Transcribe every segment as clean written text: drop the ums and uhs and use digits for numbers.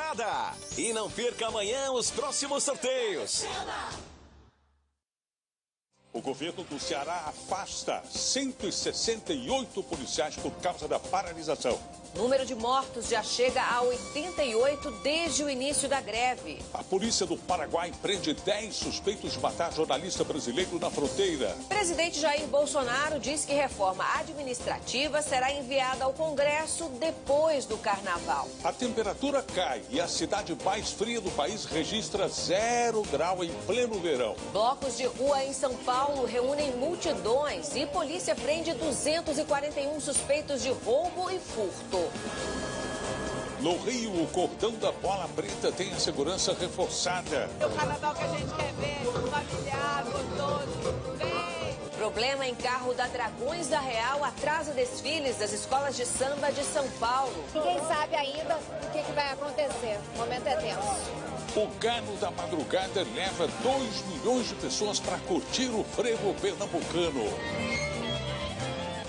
temporada. E não perca amanhã os próximos sorteios. O governo do Ceará afasta 168 policiais por causa da paralisação. O número de mortos já chega a 88 desde o início da greve. A polícia do Paraguai prende 10 suspeitos de matar jornalista brasileiro na fronteira. O presidente Jair Bolsonaro diz que reforma administrativa será enviada ao Congresso depois do Carnaval. A temperatura cai e a cidade mais fria do país registra 0 grau em pleno verão. Blocos de rua em São Paulo reúnem multidões e polícia prende 241 suspeitos de roubo e furto. No Rio, o cordão da Bola Preta tem a segurança reforçada. É o carnaval que a gente quer ver, familiar, gostoso. Vem! Problema em carro da Dragões da Real atrasa desfiles das escolas de samba de São Paulo. Ninguém sabe ainda o que vai acontecer. O momento é tenso. O Galo da Madrugada leva 2 milhões de pessoas para curtir o frevo pernambucano.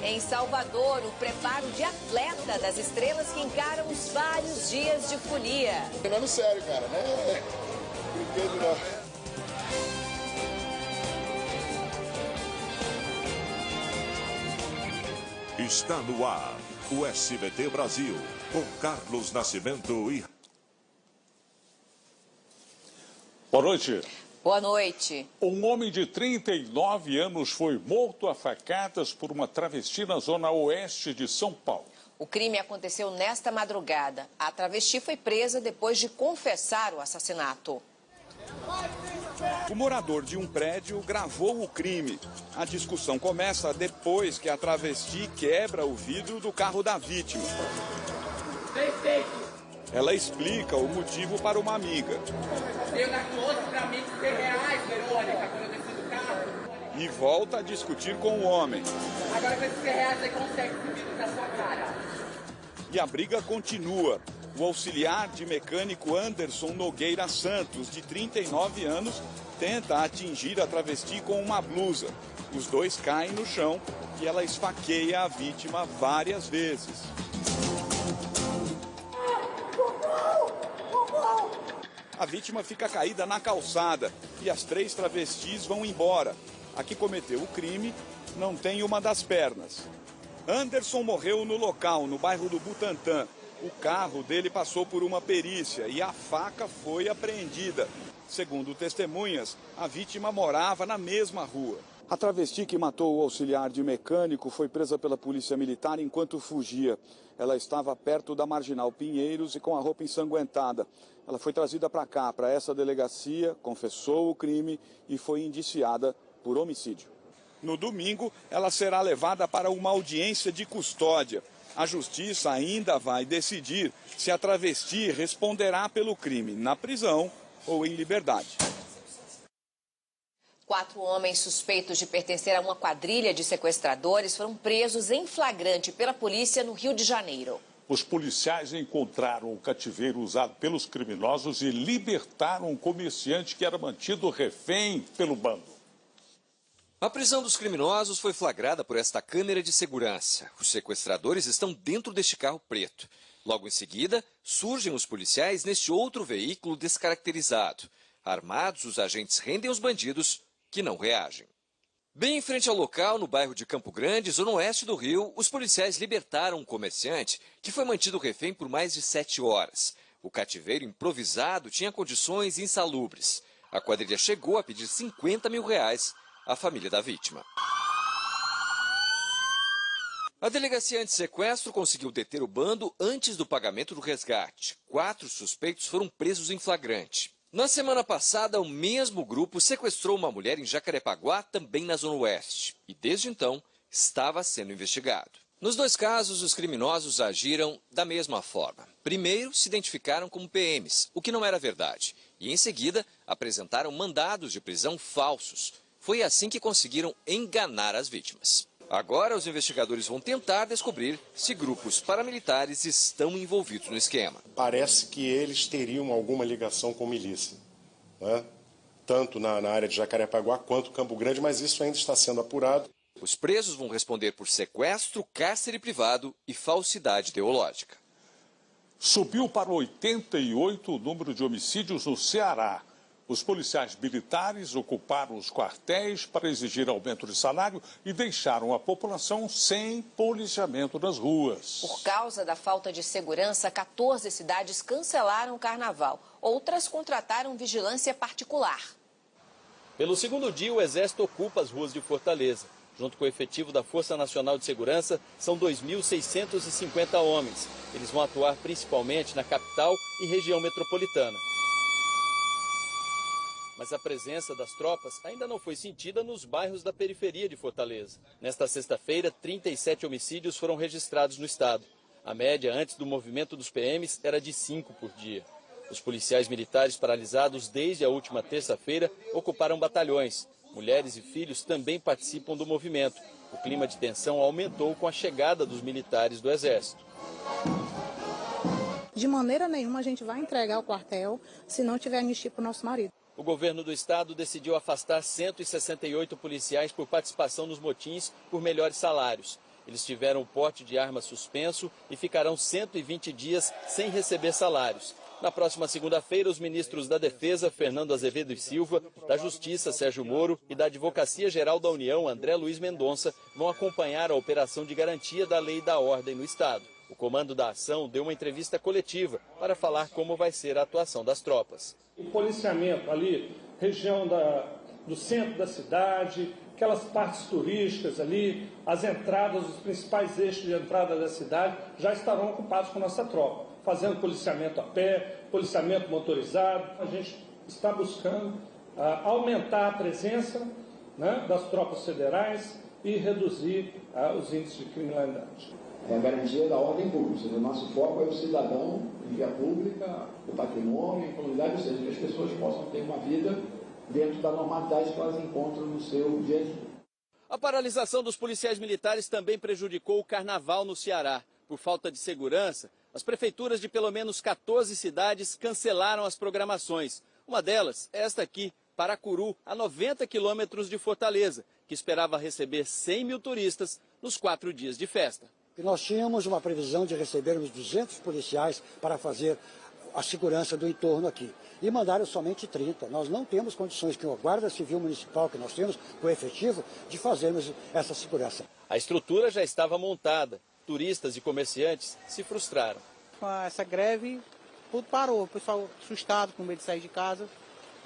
Em Salvador, o preparo de atleta das estrelas que encaram os vários dias de folia. Treinando sério, cara, né? Brinquedo não. Está no ar o SBT Brasil, com Carlos Nascimento e... Boa noite. Boa noite. Um homem de 39 anos foi morto a facadas por uma travesti na zona oeste de São Paulo. O crime aconteceu nesta madrugada. A travesti foi presa depois de confessar o assassinato. O morador de um prédio gravou o crime. A discussão começa depois que a travesti quebra o vidro do carro da vítima. Ela explica o motivo para uma amiga. Deu na conta pra mim R$100, Verônica, quando eu desci do carro. E volta a discutir com o homem. Agora com esses R$100 você consegue esse vidro da sua cara. E a briga continua. O auxiliar de mecânico Anderson Nogueira Santos, de 39 anos, tenta atingir a travesti com uma blusa. Os dois caem no chão e ela esfaqueia a vítima várias vezes. A vítima fica caída na calçada e as 3 travestis vão embora. A que cometeu o crime não tem uma das pernas. Anderson morreu no local, no bairro do Butantã. O carro dele passou por uma perícia e a faca foi apreendida. Segundo testemunhas, a vítima morava na mesma rua. A travesti que matou o auxiliar de mecânico foi presa pela polícia militar enquanto fugia. Ela estava perto da Marginal Pinheiros e com a roupa ensanguentada. Ela foi trazida para cá, para essa delegacia, confessou o crime e foi indiciada por homicídio. No domingo, ela será levada para uma audiência de custódia. A justiça ainda vai decidir se a travesti responderá pelo crime na prisão ou em liberdade. 4 homens suspeitos de pertencer a uma quadrilha de sequestradores foram presos em flagrante pela polícia no Rio de Janeiro. Os policiais encontraram o cativeiro usado pelos criminosos e libertaram um comerciante que era mantido refém pelo bando. A prisão dos criminosos foi flagrada por esta câmera de segurança. Os sequestradores estão dentro deste carro preto. Logo em seguida, surgem os policiais neste outro veículo descaracterizado. Armados, os agentes rendem os bandidos, que não reagem. Bem em frente ao local, no bairro de Campo Grande, zona oeste do Rio, os policiais libertaram um comerciante que foi mantido refém por mais de 7 horas. O cativeiro improvisado tinha condições insalubres. A quadrilha chegou a pedir R$50 mil à família da vítima. A delegacia anti-sequestro conseguiu deter o bando antes do pagamento do resgate. 4 suspeitos foram presos em flagrante. Na semana passada, o mesmo grupo sequestrou uma mulher em Jacarepaguá, também na Zona Oeste. E desde então, estava sendo investigado. Nos 2 casos, os criminosos agiram da mesma forma. Primeiro, se identificaram como PMs, o que não era verdade. E em seguida, apresentaram mandados de prisão falsos. Foi assim que conseguiram enganar as vítimas. Agora, os investigadores vão tentar descobrir se grupos paramilitares estão envolvidos no esquema. Parece que eles teriam alguma ligação com milícia, né? Tanto na área de Jacarepaguá quanto Campo Grande, mas isso ainda está sendo apurado. Os presos vão responder por sequestro, cárcere privado e falsidade ideológica. Subiu para 88 o número de homicídios no Ceará. Os policiais militares ocuparam os quartéis para exigir aumento de salário e deixaram a população sem policiamento nas ruas. Por causa da falta de segurança, 14 cidades cancelaram o carnaval. Outras contrataram vigilância particular. Pelo segundo dia, o Exército ocupa as ruas de Fortaleza. Junto com o efetivo da Força Nacional de Segurança, são 2.650 homens. Eles vão atuar principalmente na capital e região metropolitana. Mas a presença das tropas ainda não foi sentida nos bairros da periferia de Fortaleza. Nesta sexta-feira, 37 homicídios foram registrados no estado. A média antes do movimento dos PMs era de 5 por dia. Os policiais militares paralisados desde a última terça-feira ocuparam batalhões. Mulheres e filhos também participam do movimento. O clima de tensão aumentou com a chegada dos militares do Exército. De maneira nenhuma a gente vai entregar o quartel se não tiver anistia para o nosso marido. O governo do estado decidiu afastar 168 policiais por participação nos motins por melhores salários. Eles tiveram o porte de arma suspenso e ficarão 120 dias sem receber salários. Na próxima segunda-feira, os ministros da Defesa, Fernando Azevedo e Silva, da Justiça, Sérgio Moro, e da Advocacia Geral da União, André Luiz Mendonça, vão acompanhar a operação de garantia da lei e da ordem no estado. O comando da ação deu uma entrevista coletiva para falar como vai ser a atuação das tropas. O policiamento ali, região do centro da cidade, aquelas partes turísticas ali, as entradas, os principais eixos de entrada da cidade já estarão ocupados com nossa tropa, fazendo policiamento a pé, policiamento motorizado. A gente está buscando aumentar a presença, né, das tropas federais e reduzir os índices de criminalidade. É a garantia da ordem pública, ou seja, o nosso foco é o cidadão em via pública, o patrimônio, a comunidade, ou seja, que as pessoas possam ter uma vida dentro da normalidade que elas encontram no seu dia a dia. A paralisação dos policiais militares também prejudicou o carnaval no Ceará. Por falta de segurança, as prefeituras de pelo menos 14 cidades cancelaram as programações. Uma delas é esta aqui, Paracuru, a 90 quilômetros de Fortaleza, que esperava receber 100 mil turistas nos 4 dias de festa. Nós tínhamos uma previsão de recebermos 200 policiais para fazer a segurança do entorno aqui. E mandaram somente 30. Nós não temos condições com a Guarda Civil Municipal que nós temos, com o efetivo, de fazermos essa segurança. A estrutura já estava montada. Turistas e comerciantes se frustraram. Com essa greve, tudo parou. O pessoal assustado, com medo de sair de casa.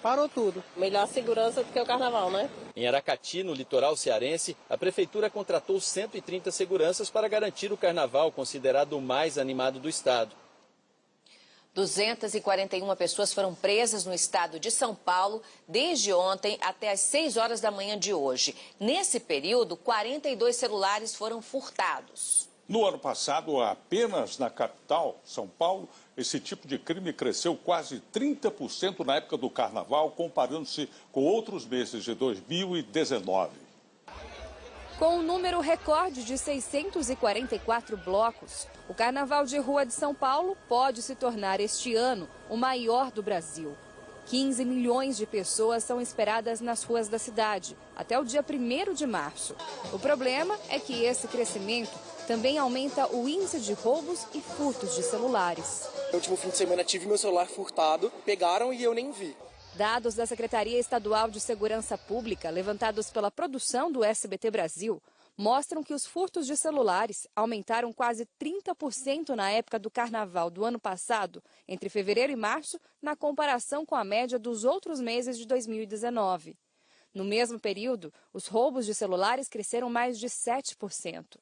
Parou tudo. Melhor segurança do que o carnaval, né? Em Aracati, no litoral cearense, a prefeitura contratou 130 seguranças para garantir o carnaval, considerado o mais animado do estado. 241 pessoas foram presas no estado de São Paulo desde ontem até às 6 horas da manhã de hoje. Nesse período, 42 celulares foram furtados. No ano passado, apenas na capital, São Paulo, esse tipo de crime cresceu quase 30% na época do carnaval, comparando-se com outros meses de 2019. Com um número recorde de 644 blocos, o Carnaval de Rua de São Paulo pode se tornar este ano o maior do Brasil. 15 milhões de pessoas são esperadas nas ruas da cidade, até o dia 1º de março. O problema é que esse crescimento também aumenta o índice de roubos e furtos de celulares. No último fim de semana tive meu celular furtado, pegaram e eu nem vi. Dados da Secretaria Estadual de Segurança Pública, levantados pela produção do SBT Brasil, mostram que os furtos de celulares aumentaram quase 30% na época do carnaval do ano passado, entre fevereiro e março, na comparação com a média dos outros meses de 2019. No mesmo período, os roubos de celulares cresceram mais de 7%.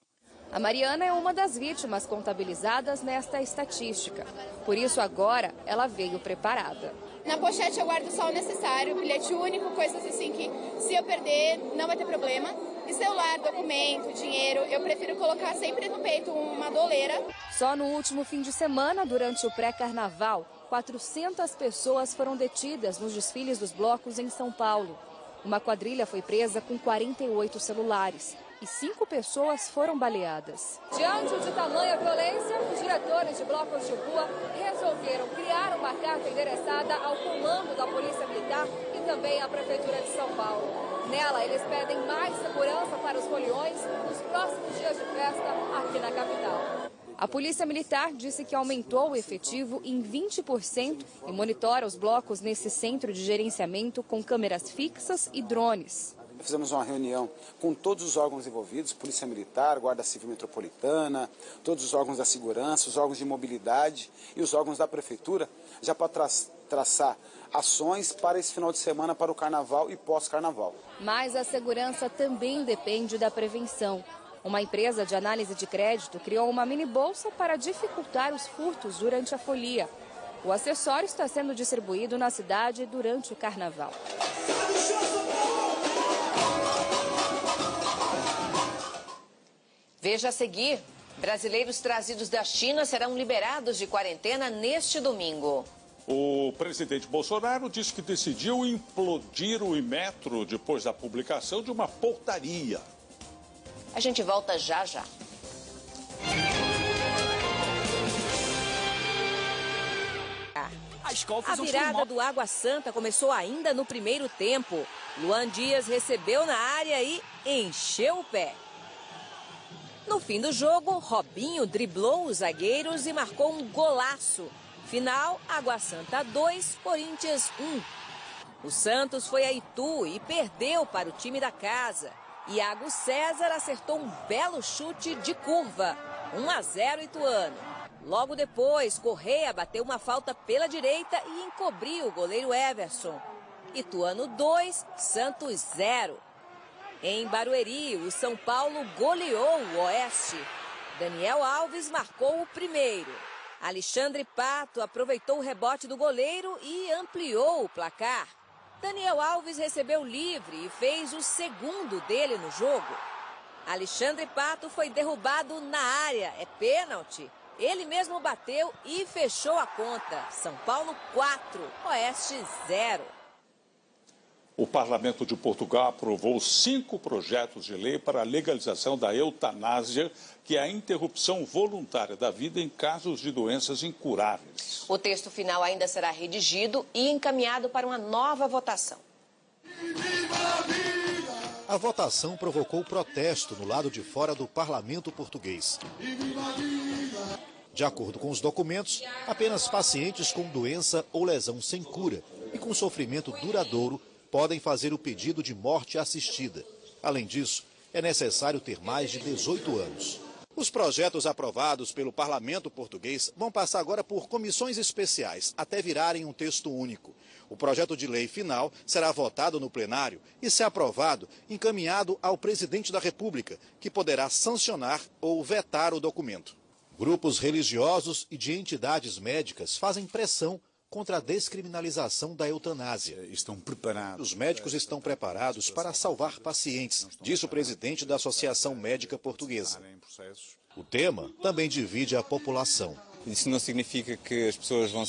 A Mariana é uma das vítimas contabilizadas nesta estatística. Por isso, agora, ela veio preparada. Na pochete eu guardo só o necessário, bilhete único, coisas assim que se eu perder não vai ter problema. E celular, documento, dinheiro, eu prefiro colocar sempre no peito uma doleira. Só no último fim de semana, durante o pré-carnaval, 400 pessoas foram detidas nos desfiles dos blocos em São Paulo. Uma quadrilha foi presa com 48 celulares e 5 pessoas foram baleadas. Diante de tamanha violência, os diretores de blocos de rua resolveram criar uma carta endereçada ao comando da Polícia Militar e também à Prefeitura de São Paulo. Nela, eles pedem mais segurança para os foliões nos próximos dias de festa aqui na capital. A Polícia Militar disse que aumentou o efetivo em 20% e monitora os blocos nesse centro de gerenciamento com câmeras fixas e drones. Fizemos uma reunião com todos os órgãos envolvidos, Polícia Militar, Guarda Civil Metropolitana, todos os órgãos da segurança, os órgãos de mobilidade e os órgãos da Prefeitura, já para traçar ações para esse final de semana, para o Carnaval e pós-Carnaval. Mas a segurança também depende da prevenção. Uma empresa de análise de crédito criou uma mini bolsa para dificultar os furtos durante a folia. O acessório está sendo distribuído na cidade durante o Carnaval. Veja a seguir, brasileiros trazidos da China serão liberados de quarentena neste domingo. O presidente Bolsonaro disse que decidiu implodir o Inmetro depois da publicação de uma portaria. A gente volta já já. A virada do Água Santa começou ainda no primeiro tempo. Luan Dias recebeu na área e encheu o pé. No fim do jogo, Robinho driblou os zagueiros e marcou um golaço. Final, Água Santa 2, Corinthians 1. O Santos foi a Itu e perdeu para o time da casa. Iago César acertou um belo chute de curva. 1-0 Ituano. Logo depois, Correia bateu uma falta pela direita e encobriu o goleiro Everson. Ituano 2, Santos 0. Em Barueri, o São Paulo goleou o Oeste. Daniel Alves marcou o primeiro. Alexandre Pato aproveitou o rebote do goleiro e ampliou o placar. Daniel Alves recebeu livre e fez o segundo dele no jogo. Alexandre Pato foi derrubado na área. É pênalti. Ele mesmo bateu e fechou a conta. São Paulo 4, Oeste 0. O Parlamento de Portugal aprovou 5 projetos de lei para a legalização da eutanásia, que é a interrupção voluntária da vida em casos de doenças incuráveis. O texto final ainda será redigido e encaminhado para uma nova votação. A votação provocou protesto no lado de fora do Parlamento português. De acordo com os documentos, apenas pacientes com doença ou lesão sem cura e com sofrimento duradouro podem fazer o pedido de morte assistida. Além disso, é necessário ter mais de 18 anos. Os projetos aprovados pelo Parlamento português vão passar agora por comissões especiais, até virarem um texto único. O projeto de lei final será votado no plenário e, se aprovado, encaminhado ao presidente da República, que poderá sancionar ou vetar o documento. Grupos religiosos e de entidades médicas fazem pressão contra a descriminalização da eutanásia. Os médicos estão preparados para salvar pacientes, disse o presidente da Associação Médica Portuguesa. O tema também divide a população. Isso não significa que as pessoas vão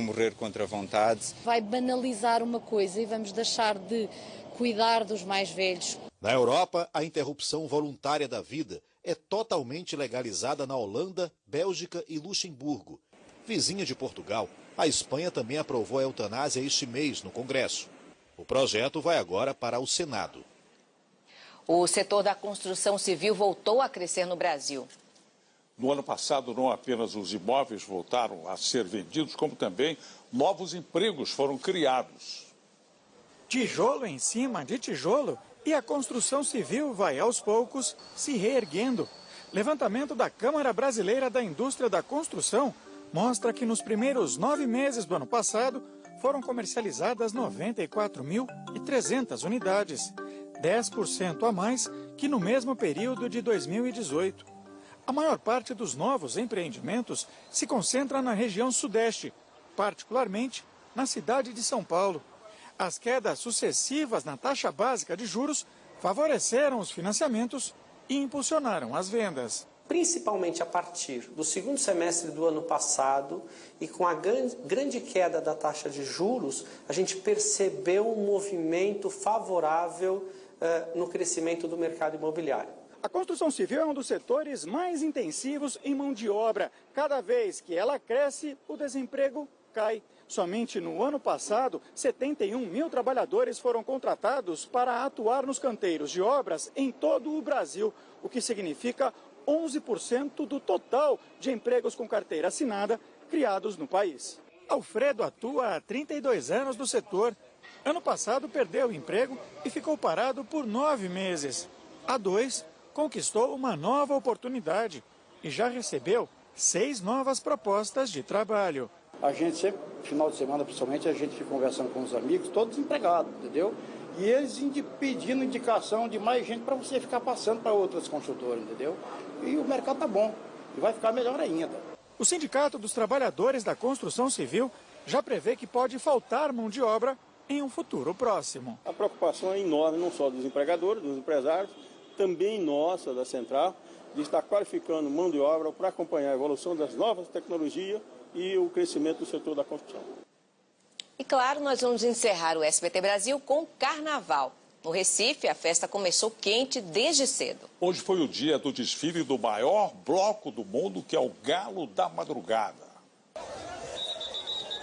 morrer contra a vontade. Vai banalizar uma coisa e vamos deixar de cuidar dos mais velhos. Na Europa, a interrupção voluntária da vida é totalmente legalizada na Holanda, Bélgica e Luxemburgo. Vizinha de Portugal, a Espanha também aprovou a eutanásia este mês no Congresso. O projeto vai agora para o Senado. O setor da construção civil voltou a crescer no Brasil. No ano passado, não apenas os imóveis voltaram a ser vendidos, como também novos empregos foram criados. Tijolo em cima de tijolo e a construção civil vai aos poucos se reerguendo. Levantamento da Câmara Brasileira da Indústria da Construção mostra que nos primeiros 9 meses do ano passado foram comercializadas 94.300 unidades, 10% a mais que no mesmo período de 2018. A maior parte dos novos empreendimentos se concentra na região sudeste, particularmente na cidade de São Paulo. As quedas sucessivas na taxa básica de juros favoreceram os financiamentos e impulsionaram as vendas. Principalmente a partir do segundo semestre do ano passado e com a grande queda da taxa de juros, a gente percebeu um movimento favorável no crescimento do mercado imobiliário. A construção civil é um dos setores mais intensivos em mão de obra. Cada vez que ela cresce, o desemprego cai. Somente no ano passado, 71 mil trabalhadores foram contratados para atuar nos canteiros de obras em todo o Brasil, o que significa 11% do total de empregos com carteira assinada criados no país. Alfredo atua há 32 anos no setor. Ano passado perdeu o emprego e ficou parado por 9 meses. Há 2, conquistou uma nova oportunidade e já recebeu 6 novas propostas de trabalho. A gente sempre, final de semana principalmente, a gente fica conversando com os amigos, todos desempregados, entendeu? E eles pedindo indicação de mais gente para você ficar passando para outras construtoras, entendeu? E o mercado tá bom e vai ficar melhor ainda. O Sindicato dos Trabalhadores da Construção Civil já prevê que pode faltar mão de obra em um futuro próximo. A preocupação é enorme, não só dos empregadores, dos empresários, também nossa, da Central, de estar qualificando mão de obra para acompanhar a evolução das novas tecnologias e o crescimento do setor da construção. E claro, nós vamos encerrar o SBT Brasil com Carnaval. No Recife, a festa começou quente desde cedo. Hoje foi o dia do desfile do maior bloco do mundo, que é o Galo da Madrugada.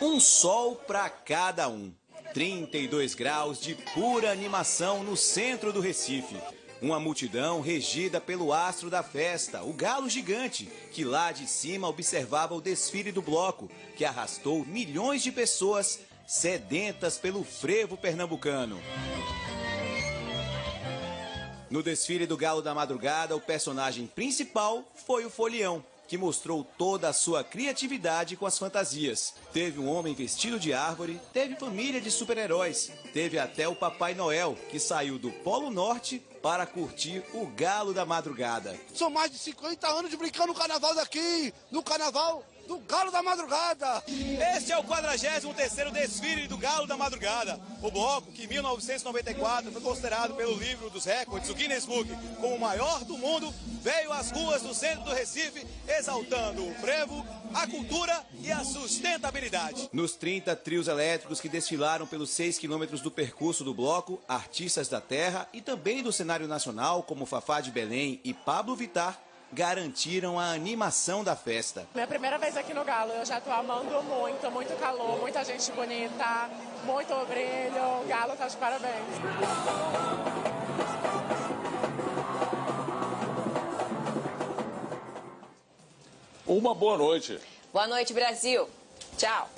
Um sol para cada um. 32 graus de pura animação no centro do Recife. Uma multidão regida pelo astro da festa, o Galo Gigante, que lá de cima observava o desfile do bloco, que arrastou milhões de pessoas sedentas pelo frevo pernambucano. No desfile do Galo da Madrugada, o personagem principal foi o Folião, que mostrou toda a sua criatividade com as fantasias. Teve um homem vestido de árvore, teve família de super-heróis, teve até o Papai Noel, que saiu do Polo Norte para curtir o Galo da Madrugada. São mais de 50 anos de brincando no carnaval daqui, no carnaval do Galo da Madrugada. Este é o 43º desfile do Galo da Madrugada. O bloco, que em 1994 foi considerado pelo livro dos recordes, o Guinness Book, como o maior do mundo, veio às ruas do centro do Recife, exaltando o frevo, a cultura e a sustentabilidade. Nos 30 trios elétricos que desfilaram pelos 6 quilômetros do percurso do bloco, artistas da terra e também do cenário nacional, como Fafá de Belém e Pablo Vittar, garantiram a animação da festa. Minha primeira vez aqui no Galo, eu já estou amando muito, muito calor, muita gente bonita, muito brilho, o Galo tá de parabéns. Uma boa noite. Boa noite, Brasil. Tchau.